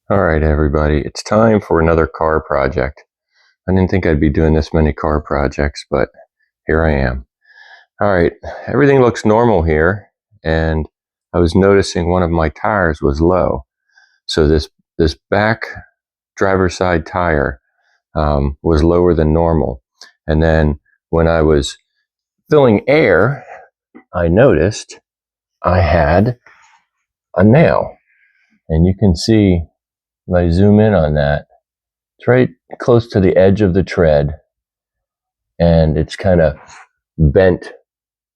All right, everybody, it's time for another car project. I didn't think I'd be doing this many car projects, but here I am. All right, everything looks normal here, and I was noticing one of my tires was low. So this back driver's side tire was lower than normal. And then when I was filling air, I noticed I had a nail. And you can see, if I zoom in on that, it's right close to the edge of the tread, and it's kind of bent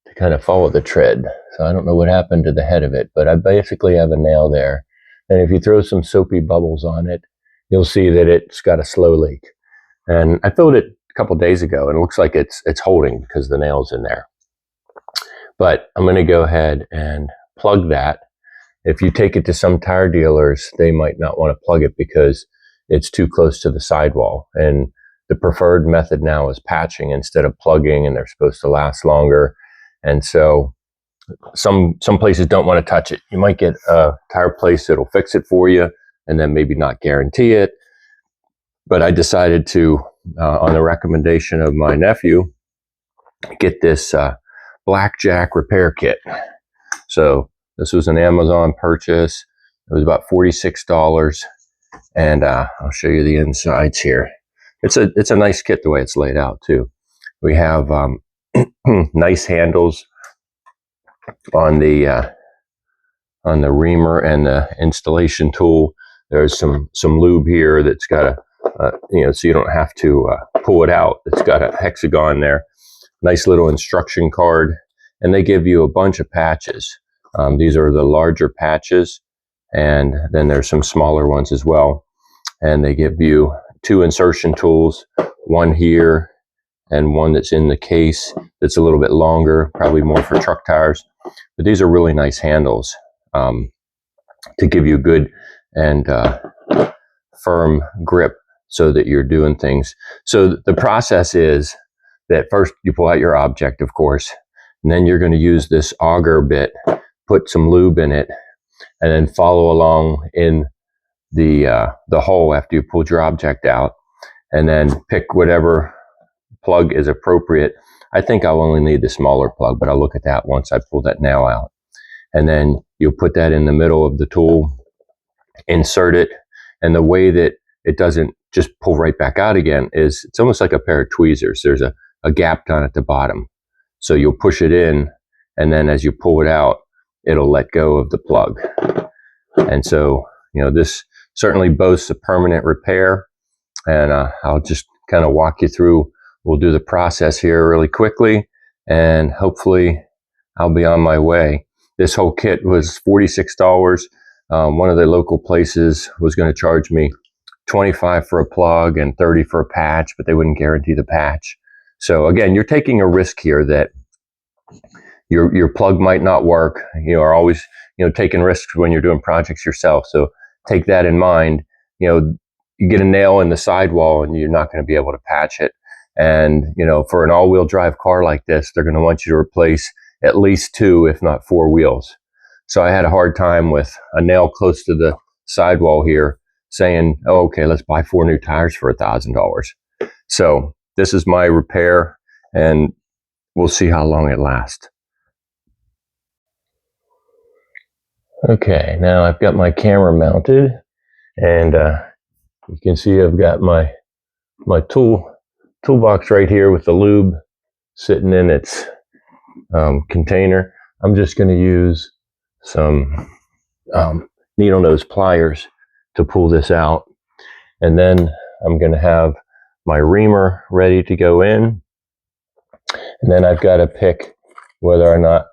to kind of follow the tread. So I don't know what happened to the head of it, but I basically have a nail there. And if you throw some soapy bubbles on it, you'll see that it's got a slow leak. And I filled it a couple days ago, and it looks like it's holding because the nail's in there. But I'm going to go ahead and plug that. If you take it to some tire dealers, they might not want to plug it because it's too close to the sidewall. And the preferred method now is patching instead of plugging, and they're supposed to last longer. And so some places don't want to touch it. You might get a tire place that'll fix it for you and then maybe not guarantee it. But I decided to, on the recommendation of my nephew, get this blackjack repair kit. So this was an Amazon purchase. It was about $46, and I'll show you the insides here. It's a nice kit the way it's laid out too. We have nice handles on the reamer and the installation tool. There's some lube here that's got so you don't have to pull it out. It's got a hexagon there. Nice little instruction card, and they give you a bunch of patches. These are the larger patches, and then there's some smaller ones as well. And they give you 2 insertion tools, one here and one that's in the case that's a little bit longer, probably more for truck tires. But these are really nice handles to give you good and firm grip so that you're doing things. So the process is that first you pull out your object, of course, and then you're going to use this auger bit, put some lube in it, and then follow along in the hole after you pulled your object out, and then pick whatever plug is appropriate. I think I'll only need the smaller plug, but I'll look at that once I pull that nail out. And then you'll put that in the middle of the tool, insert it, and the way that it doesn't just pull right back out again is it's almost like a pair of tweezers. There's a gap down at the bottom. So you'll push it in, and then as you pull it out, it'll let go of the plug. And so, this certainly boasts a permanent repair, and I'll just kind of walk you through. We'll do the process here really quickly, and hopefully I'll be on my way. This whole kit was $46. One of the local places was going to charge me $25 for a plug and $30 for a patch, but they wouldn't guarantee the patch. So again, you're taking a risk here that your plug might not work. You are always, taking risks when you're doing projects yourself. So take that in mind. You get a nail in the sidewall and you're not going to be able to patch it. And, for an all-wheel drive car like this, they're going to want you to replace at least 2, if not 4 wheels. So I had a hard time with a nail close to the sidewall here saying, oh, okay, let's buy 4 new tires for $1,000. So this is my repair, and we'll see how long it lasts. Okay, now I've got my camera mounted, and you can see I've got my toolbox right here with the lube sitting in its container. I'm just going to use some needle nose pliers to pull this out, and then I'm going to have my reamer ready to go in, and then I've got to pick whether or not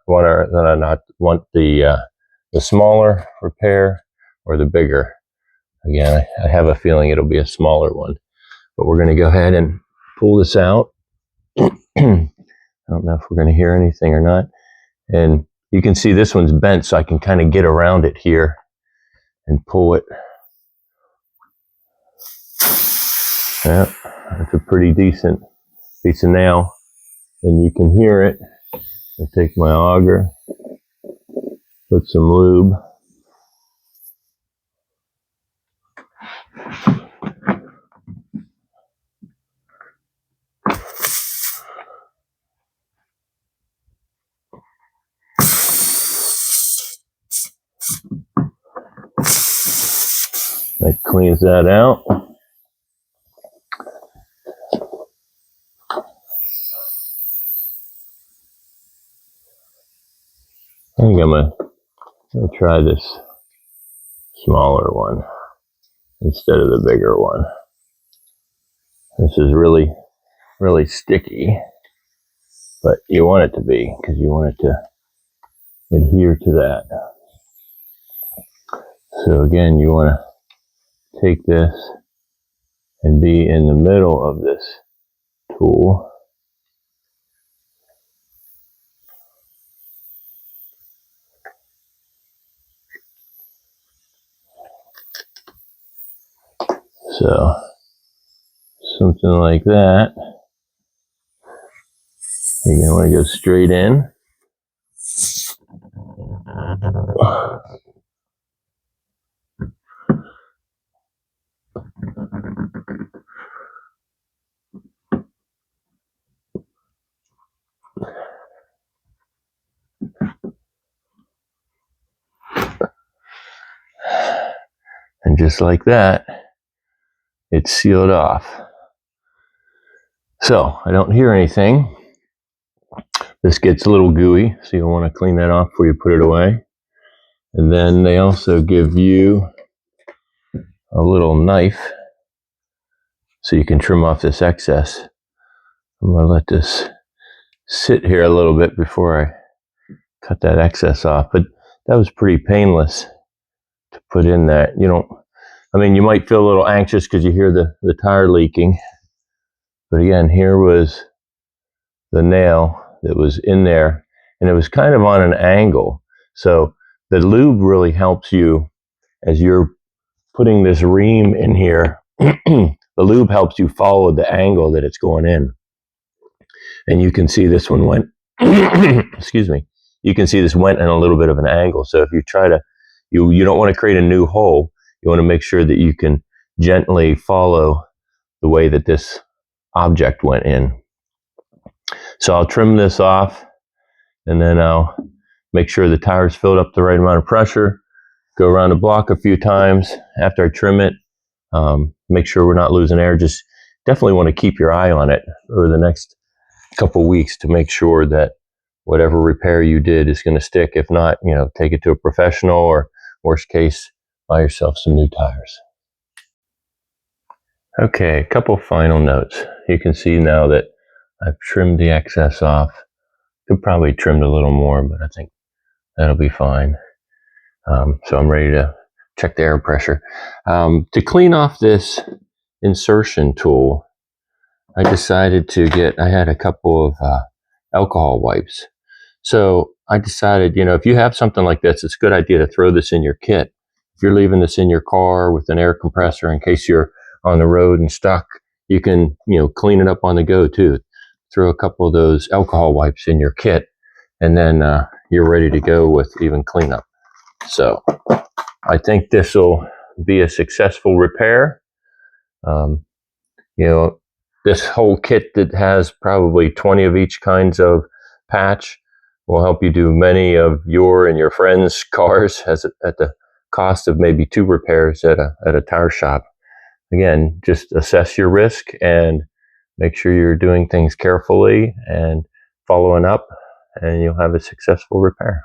want the smaller repair or the bigger. Again, I have a feeling it'll be a smaller one, but we're going to go ahead and pull this out. I don't know if we're going to hear anything or not. And you can see this one's bent, so I can kind of get around it here and pull it. Yeah, that's a pretty decent nail, and you can hear it. I take my auger, put some lube, That cleans that out. I think I'm gonna try this smaller one instead of the bigger one. This is really, really sticky, but you want it to be because you want it to adhere to that. So again, you want to take this and be in the middle of this tool. So something like that. You're going to want to go straight in. And just like that, it's sealed off. So I don't hear anything. This gets a little gooey, so you'll want to clean that off before you put it away. And then they also give you a little knife so you can trim off this excess. I'm going to let this sit here a little bit before I cut that excess off. But that was pretty painless to put in that. You don't, I mean, you might feel a little anxious because you hear the tire leaking. But again, here was the nail that was in there, and it was kind of on an angle. So the lube really helps you as you're putting this ream in here. The lube helps you follow the angle that it's going in. And you can see this one went, excuse me, you can see this went in a little bit of an angle. So if you try to, you don't want to create a new hole. You want to make sure that you can gently follow the way that this object went in. So I'll trim this off, and then I'll make sure the tire's filled up the right amount of pressure, go around the block a few times after I trim it, make sure we're not losing air. Just definitely want to keep your eye on it over the next couple weeks to make sure that whatever repair you did is going to stick. If not, you know, take it to a professional, or worst case, buy yourself some new tires. Okay, a couple final notes. You can see now that I've trimmed the excess off. Could probably trimmed a little more, but I think that'll be fine. So I'm ready to check the air pressure. To clean off this insertion tool, I decided to I had a couple of alcohol wipes. So I decided, you know, if you have something like this, it's a good idea to throw this in your kit. If you're leaving this in your car with an air compressor in case you're on the road and stuck, you can, you know, clean it up on the go too. Throw a couple of those alcohol wipes in your kit, and then you're ready to go with even cleanup. So I think this will be a successful repair. You know, this whole kit that has probably 20 of each kinds of patch will help you do many of your and your friends' cars at the cost of maybe 2 repairs at a tire shop. Again, just assess your risk and make sure you're doing things carefully and following up, and you'll have a successful repair.